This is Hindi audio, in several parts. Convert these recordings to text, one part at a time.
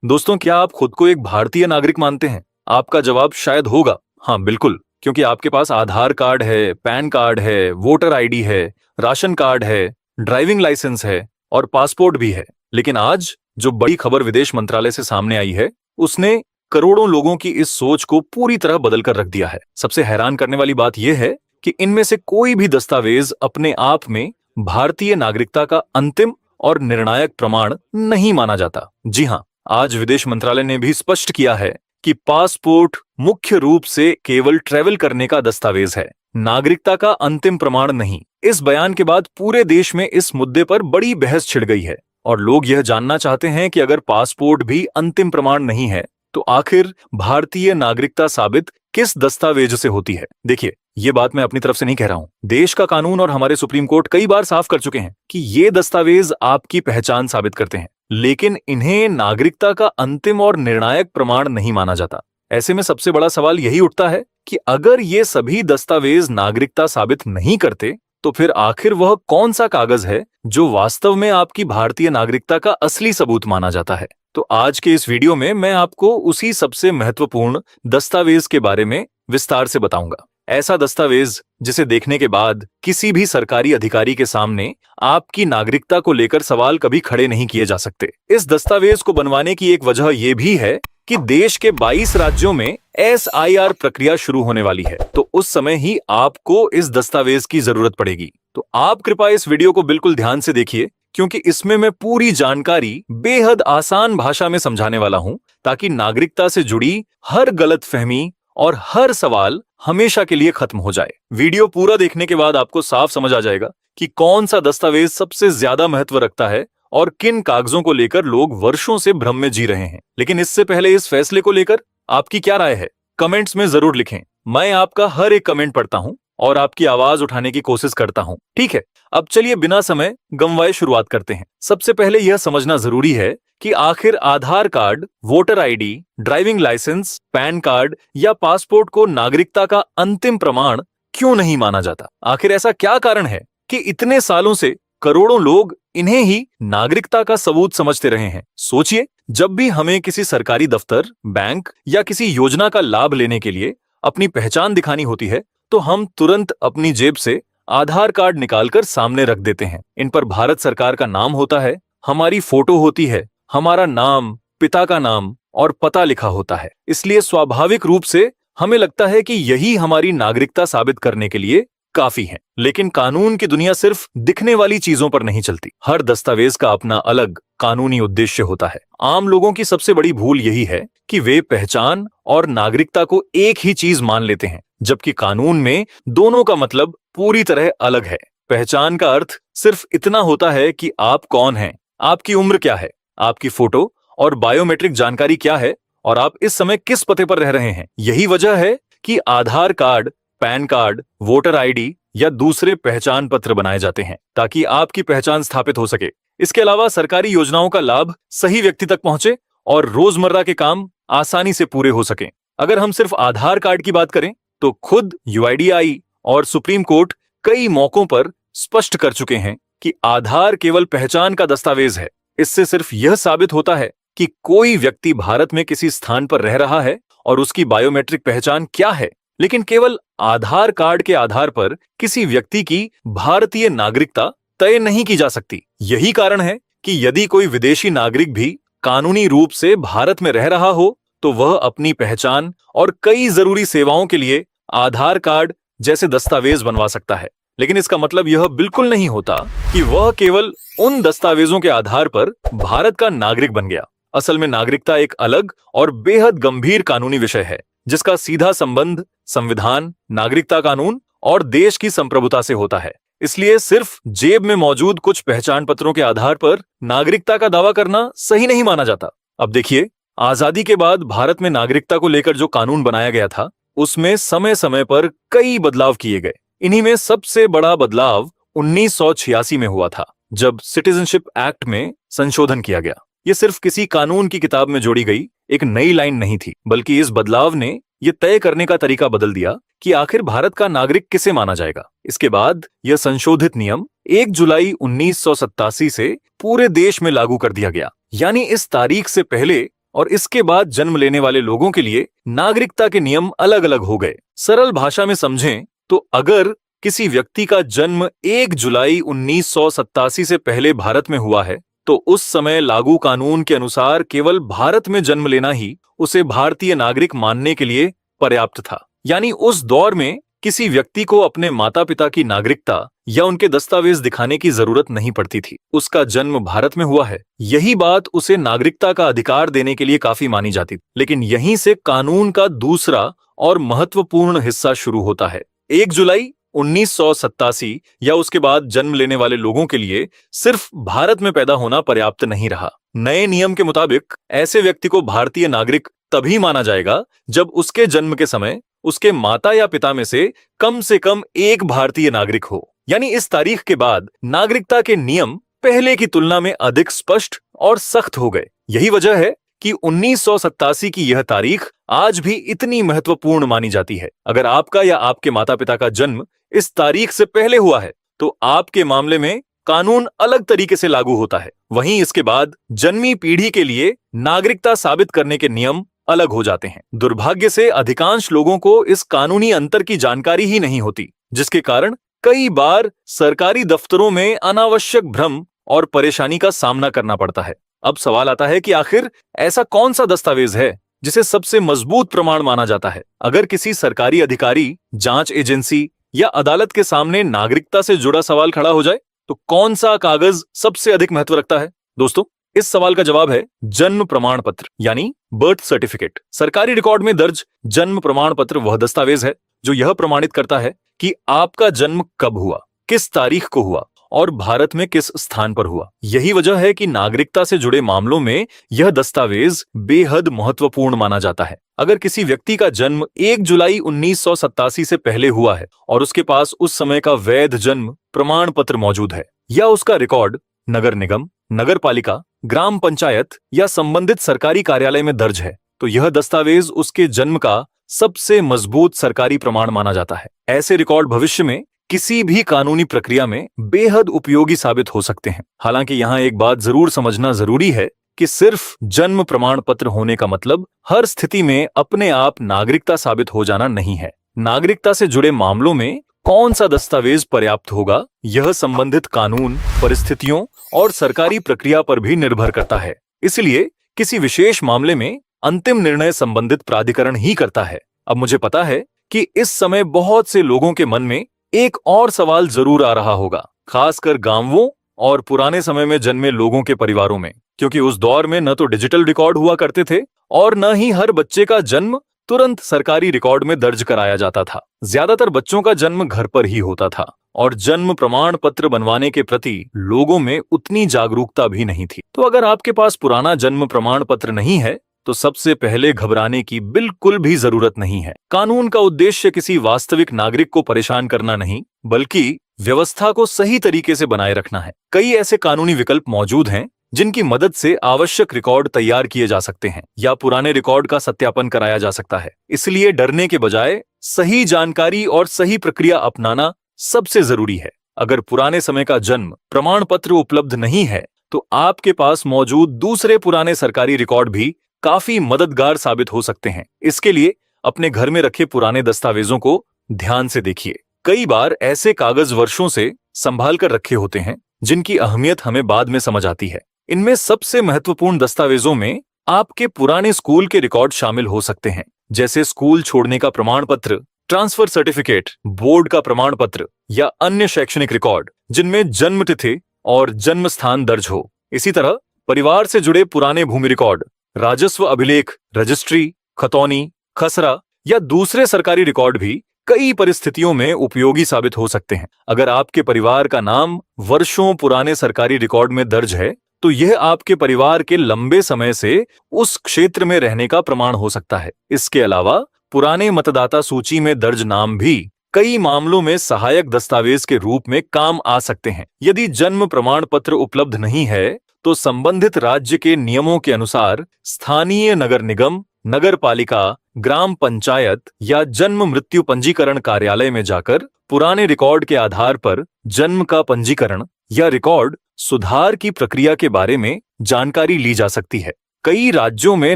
दोस्तों, क्या आप खुद को एक भारतीय नागरिक मानते हैं? आपका जवाब शायद होगा हाँ, बिल्कुल, क्योंकि आपके पास आधार कार्ड है, पैन कार्ड है, वोटर आईडी है, राशन कार्ड है, ड्राइविंग लाइसेंस है और पासपोर्ट भी है। लेकिन आज जो बड़ी खबर विदेश मंत्रालय से सामने आई है, उसने करोड़ों लोगों की इस सोच को पूरी तरह बदल कर रख दिया है। सबसे हैरान करने वाली बात यह है कि इनमें से कोई भी दस्तावेज अपने आप में भारतीय नागरिकता का अंतिम और निर्णायक प्रमाण नहीं माना जाता। जी हाँ, आज विदेश मंत्रालय ने भी स्पष्ट किया है कि पासपोर्ट मुख्य रूप से केवल ट्रैवल करने का दस्तावेज है, नागरिकता का अंतिम प्रमाण नहीं। इस बयान के बाद पूरे देश में इस मुद्दे पर बड़ी बहस छिड़ गई है और लोग यह जानना चाहते हैं कि अगर पासपोर्ट भी अंतिम प्रमाण नहीं है तो आखिर भारतीय नागरिकता साबित किस दस्तावेज से होती है। देखिए, ये बात मैं अपनी तरफ से नहीं कह रहा हूं। देश का कानून और हमारे सुप्रीम कोर्ट कई बार साफ कर चुके हैं कि ये दस्तावेज आपकी पहचान साबित करते हैं, लेकिन इन्हें नागरिकता का अंतिम और निर्णायक प्रमाण नहीं माना जाता। ऐसे में सबसे बड़ा सवाल यही उठता है कि अगर ये सभी दस्तावेज नागरिकता साबित नहीं करते तो फिर आखिर वह कौन सा कागज है जो वास्तव में आपकी भारतीय नागरिकता का असली सबूत माना जाता है। तो आज के इस वीडियो में मैं आपको उसी सबसे महत्वपूर्ण दस्तावेज के बारे में विस्तार से बताऊंगा। ऐसा दस्तावेज जिसे देखने के बाद किसी भी सरकारी अधिकारी के सामने आपकी नागरिकता को लेकर सवाल कभी खड़े नहीं किए जा सकते। इस दस्तावेज को बनवाने की एक वजह यह भी है कि देश के 22 राज्यों में SIR प्रक्रिया शुरू होने वाली है, तो उस समय ही आपको इस दस्तावेज की जरूरत पड़ेगी। तो आप कृपया इस वीडियो को बिल्कुल ध्यान से देखिए, क्योंकि इसमें मैं पूरी जानकारी बेहद आसान भाषा में समझाने वाला हूं, ताकि नागरिकता से जुड़ी हर गलतफहमी और हर सवाल हमेशा के लिए खत्म हो जाए। वीडियो पूरा देखने के बाद आपको साफ समझ आ जाएगा कि कौन सा दस्तावेज सबसे ज्यादा महत्व रखता है और किन कागजों को लेकर लोग वर्षों से भ्रम में जी रहे हैं। लेकिन इससे पहले इस फैसले को लेकर आपकी क्या राय है, कमेंट्स में जरूर लिखें। मैं आपका हर एक कमेंट पढ़ता हूं और आपकी आवाज उठाने की कोशिश करता हूं। ठीक है, अब चलिए बिना समय गंवाए शुरुआत करते हैं। सबसे पहले यह समझना जरूरी है कि आखिर Aadhaar card, voter ID, driving licence, PAN card या पासपोर्ट को नागरिकता का अंतिम प्रमाण क्यों नहीं माना जाता। आखिर ऐसा क्या कारण है कि इतने सालों से करोड़ों लोग इन्हें ही नागरिकता का सबूत समझते रहे हैं। सोचिए, जब भी हमें किसी सरकारी दफ्तर, बैंक या किसी योजना का लाभ लेने के लिए अपनी पहचान दिखानी होती है, तो हम तुरंत अपनी जेब से आधार कार्ड निकालकर सामने रख देते हैं। इन पर भारत सरकार का नाम होता है, हमारी फोटो होती है, हमारा नाम, पिता का नाम और पता लिखा होता है। इसलिए स्वाभाविक रूप से हमें लगता है कि यही हमारी नागरिकता साबित करने के लिए काफी है। लेकिन कानून की दुनिया सिर्फ दिखने वाली चीजों पर नहीं चलती। हर दस्तावेज का अपना अलग कानूनी उद्देश्य होता है। आम लोगों की सबसे बड़ी भूल यही है कि वे पहचान और नागरिकता को एक ही चीज मान लेते हैं, जबकि कानून में दोनों का मतलब पूरी तरह अलग है। पहचान का अर्थ सिर्फ इतना होता है कि आप कौन हैं, आपकी उम्र क्या है, आपकी फोटो और बायोमेट्रिक जानकारी क्या है और आप इस समय किस पते पर रह रहे हैं। यही वजह है कि Aadhaar card, PAN card, voter ID या दूसरे पहचान पत्र बनाए जाते हैं, ताकि आपकी पहचान स्थापित हो सके। इसके अलावा सरकारी योजनाओं का लाभ सही व्यक्ति तक पहुंचे और रोजमर्रा के काम आसानी से पूरे हो सकें। अगर हम सिर्फ आधार कार्ड की बात करें तो खुद UIDAI और सुप्रीम कोर्ट कई मौकों पर स्पष्ट कर चुके हैं कि आधार केवल पहचान का दस्तावेज है। इससे सिर्फ यह साबित होता है कि कोई व्यक्ति भारत में किसी स्थान पर रह रहा है और उसकी बायोमेट्रिक पहचान क्या है। लेकिन केवल आधार कार्ड के आधार पर किसी व्यक्ति की भारतीय नागरिकता तय नहीं की जा सकती। यही कारण है कि यदि कोई विदेशी नागरिक भी कानूनी रूप से भारत में रह रहा हो तो वह अपनी पहचान और कई जरूरी सेवाओं के लिए आधार कार्ड जैसे दस्तावेज बनवा सकता है। लेकिन इसका मतलब यह बिल्कुल नहीं होता कि वह केवल उन दस्तावेजों के आधार पर भारत का नागरिक बन गया। असल में नागरिकता एक अलग और बेहद गंभीर कानूनी विषय है, जिसका सीधा संबंध संविधान, नागरिकता कानून और देश की संप्रभुता से होता है। इसलिए सिर्फ जेब में मौजूद कुछ पहचान पत्रों के आधार पर नागरिकता का दावा करना सही नहीं माना जाता। अब देखिए, आजादी के बाद भारत में नागरिकता को लेकर जो कानून बनाया गया था, उसमें समय समय पर कई बदलाव किए गए। इन्हीं में सबसे बड़ा बदलाव 1986 में हुआ था, जब सिटीजनशिप एक्ट में संशोधन किया गया। ये सिर्फ किसी कानून की किताब में जोड़ी गई एक नई लाइन नहीं थी, बल्कि इस बदलाव ने यह तय करने का तरीका बदल दिया कि आखिर भारत का नागरिक किसे माना जाएगा। इसके बाद यह संशोधित नियम 1 जुलाई 1987 से पूरे देश में लागू कर दिया गया। यानी इस तारीख से पहले और इसके बाद जन्म लेने वाले लोगों के लिए नागरिकता के नियम अलग अलग हो गए। सरल भाषा में समझें तो अगर किसी व्यक्ति का जन्म 1 जुलाई 1987 से पहले भारत में हुआ है तो उस समय लागू कानून के अनुसार केवल भारत में जन्म लेना ही उसे भारतीय नागरिक मानने के लिए पर्याप्त था। यानी उस दौर में किसी व्यक्ति को अपने माता पिता की नागरिकता या उनके दस्तावेज दिखाने की जरूरत नहीं पड़ती थी। उसका जन्म भारत में हुआ है, यही बात उसे नागरिकता का अधिकार देने के लिए काफी मानी जाती। लेकिन यहीं से कानून का दूसरा और महत्वपूर्ण हिस्सा शुरू होता है। 1 जुलाई 1987 या उसके बाद जन्म लेने वाले लोगों के लिए सिर्फ भारत में पैदा होना पर्याप्त नहीं रहा। नए नियम के मुताबिक ऐसे व्यक्ति को भारतीय नागरिक तभी माना जाएगा जब उसके जन्म के समय उसके माता या पिता में से कम एक भारतीय नागरिक हो। यानी इस तारीख के बाद नागरिकता के नियम पहले की तुलना में अधिक स्पष्ट और सख्त हो गए। यही वजह है कि 1987 की यह तारीख आज भी इतनी महत्वपूर्ण मानी जाती है। अगर आपका या आपके माता पिता का जन्म इस तारीख से पहले हुआ है तो आपके मामले में कानून अलग तरीके से लागू होता है। वहीं इसके बाद जन्मी पीढ़ी के लिए नागरिकता साबित करने के नियम अलग हो जाते हैं। दुर्भाग्य से अधिकांश लोगों को इस कानूनी अंतर की जानकारी ही नहीं होती, जिसके कारण कई बार सरकारी दफ्तरों में अनावश्यक भ्रम और परेशानी का सामना करना पड़ता है। अब सवाल आता है कि आखिर ऐसा कौन सा दस्तावेज है जिसे सबसे मजबूत प्रमाण माना जाता है? अगर किसी सरकारी अधिकारी, जांच एजेंसी या अदालत के सामने नागरिकता से जुड़ा सवाल खड़ा हो जाए तो कौन सा कागज सबसे अधिक महत्व रखता है? दोस्तों, इस सवाल का जवाब है जन्म प्रमाण पत्र यानी बर्थ सर्टिफिकेट। सरकारी रिकॉर्ड में दर्ज जन्म प्रमाण पत्र वह दस्तावेज है जो यह प्रमाणित करता है कि आपका जन्म कब हुआ, किस तारीख को हुआ और भारत में किस स्थान पर हुआ। यही वजह है कि नागरिकता से जुड़े मामलों में यह दस्तावेज बेहद महत्वपूर्ण माना जाता है। अगर किसी व्यक्ति का जन्म 1 जुलाई 1987 से पहले हुआ है और उसके पास उस समय का वैध जन्म प्रमाण पत्र मौजूद है या उसका रिकॉर्ड नगर निगम, नगर पालिका, ग्राम पंचायत या संबंधित सरकारी कार्यालय में दर्ज है, तो यह दस्तावेज उसके जन्म का सबसे मजबूत सरकारी प्रमाण माना जाता है। ऐसे रिकॉर्ड भविष्य में किसी भी कानूनी प्रक्रिया में बेहद उपयोगी साबित हो सकते हैं। हालांकि यहाँ एक बात जरूर समझना जरूरी है कि सिर्फ जन्म प्रमाण पत्र होने का मतलब हर स्थिति में अपने आप नागरिकता साबित हो जाना नहीं है। नागरिकता से जुड़े मामलों में कौन सा दस्तावेज पर्याप्त होगा, यह संबंधित कानून, परिस्थितियों और सरकारी प्रक्रिया पर भी निर्भर करता है। इसलिए किसी विशेष मामले में अंतिम निर्णय संबंधित प्राधिकरण ही करता है। अब मुझे पता है कि इस समय बहुत से लोगों के मन में एक और सवाल जरूर आ रहा होगा, खासकर गांवों और पुराने समय में जन्मे लोगों के परिवारों में, क्योंकि उस दौर में न तो डिजिटल रिकॉर्ड हुआ करते थे और न ही हर बच्चे का जन्म तुरंत सरकारी रिकॉर्ड में दर्ज कराया जाता था। ज्यादातर बच्चों का जन्म घर पर ही होता था और जन्म प्रमाण पत्र बनवाने के प्रति लोगों में उतनी जागरूकता भी नहीं थी। तो अगर आपके पास पुराना जन्म प्रमाण पत्र नहीं है तो सबसे पहले घबराने की बिल्कुल भी जरूरत नहीं है। कानून का उद्देश्य किसी वास्तविक नागरिक को परेशान करना नहीं, बल्कि व्यवस्था को सही तरीके से बनाए रखना है। कई ऐसे कानूनी विकल्प मौजूद हैं जिनकी मदद से आवश्यक रिकॉर्ड तैयार किए जा सकते हैं या पुराने रिकॉर्ड का सत्यापन कराया जा सकता है। इसलिए डरने के बजाय सही जानकारी और सही प्रक्रिया अपनाना सबसे जरूरी है। अगर पुराने समय का जन्म प्रमाण पत्र उपलब्ध नहीं है तो आपके पास मौजूद दूसरे पुराने सरकारी रिकॉर्ड भी काफी मददगार साबित हो सकते हैं। इसके लिए अपने घर में रखे पुराने दस्तावेजों को ध्यान से देखिए। कई बार ऐसे कागज वर्षों से संभाल कर रखे होते हैं जिनकी अहमियत हमें बाद में समझ आती है। इनमें सबसे महत्वपूर्ण दस्तावेजों में आपके पुराने स्कूल के रिकॉर्ड शामिल हो सकते हैं, जैसे स्कूल छोड़ने का प्रमाण पत्र, ट्रांसफर सर्टिफिकेट, बोर्ड का प्रमाण पत्र या अन्य शैक्षणिक रिकॉर्ड जिनमें जन्म तिथि और जन्म स्थान दर्ज हो। इसी तरह परिवार से जुड़े पुराने भूमि रिकॉर्ड, राजस्व अभिलेख, रजिस्ट्री, खतौनी, खसरा या दूसरे सरकारी रिकॉर्ड भी कई परिस्थितियों में उपयोगी साबित हो सकते हैं। अगर आपके परिवार का नाम वर्षों पुराने सरकारी रिकॉर्ड में दर्ज है तो यह आपके परिवार के लंबे समय से उस क्षेत्र में रहने का प्रमाण हो सकता है। इसके अलावा पुराने मतदाता सूची में दर्ज नाम भी कई मामलों में सहायक दस्तावेज के रूप में काम आ सकते हैं। यदि जन्म प्रमाण पत्र उपलब्ध नहीं है तो संबंधित राज्य के नियमों के अनुसार स्थानीय नगर निगम, नगर पालिका, ग्राम पंचायत या जन्म मृत्यु पंजीकरण कार्यालय में जाकर पुराने रिकॉर्ड के आधार पर जन्म का पंजीकरण या रिकॉर्ड सुधार की प्रक्रिया के बारे में जानकारी ली जा सकती है। कई राज्यों में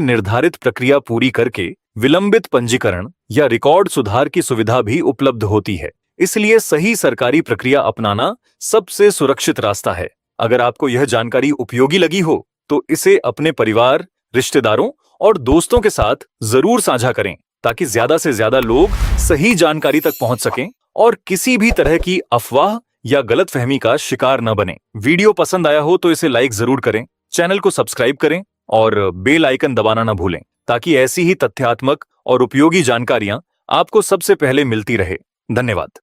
निर्धारित प्रक्रिया पूरी करके विलंबित पंजीकरण या रिकॉर्ड सुधार की सुविधा भी उपलब्ध होती है। इसलिए सही सरकारी प्रक्रिया अपनाना सबसे सुरक्षित रास्ता है। अगर आपको यह जानकारी उपयोगी लगी हो तो इसे अपने परिवार, रिश्तेदारों और दोस्तों के साथ जरूर साझा करें, ताकि ज्यादा से ज्यादा लोग सही जानकारी तक पहुंच सकें और किसी भी तरह की अफवाह या गलतफहमी का शिकार न बने। वीडियो पसंद आया हो तो इसे लाइक जरूर करें, चैनल को सब्सक्राइब करें और बेल आइकन दबाना न भूलें, ताकि ऐसी ही तथ्यात्मक और उपयोगी जानकारियां आपको सबसे पहले मिलती रहे। धन्यवाद।